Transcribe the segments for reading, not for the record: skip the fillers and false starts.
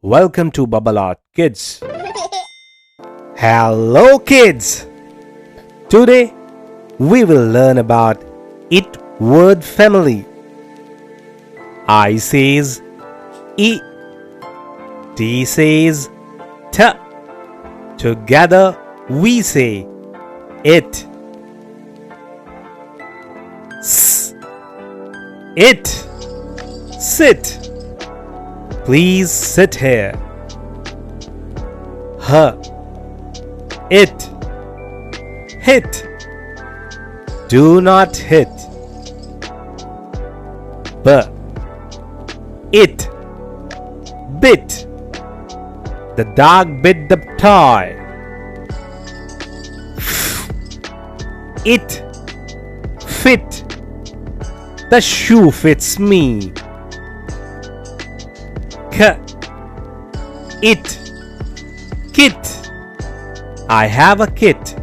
Welcome to Bubble Art Kids. Hello kids! Today we will learn about IT word family. I says E, T says T. Together we say it. S, it, sit. Please sit here. H, it, hit. Do not hit. B, it, bit. The dog bit the toy. F, it, fit. The shoe fits me. K, it, kit. I have a kit.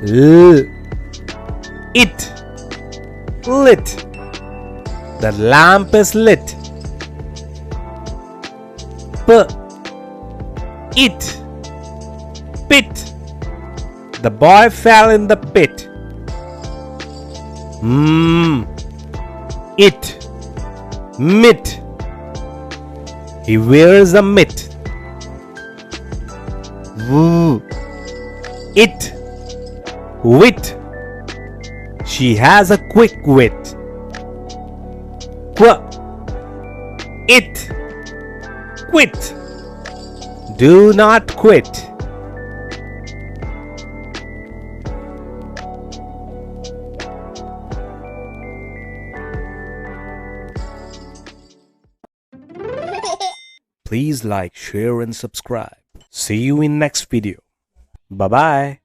L, it, lit. The lamp is lit. P, it, pit. The boy fell in the pit. M, it, mitt. He wears a mitt. V, it, wit. She has a quick wit. Qu, it, quit. Do not quit. Please like, share and subscribe. See you in next video. Bye-bye.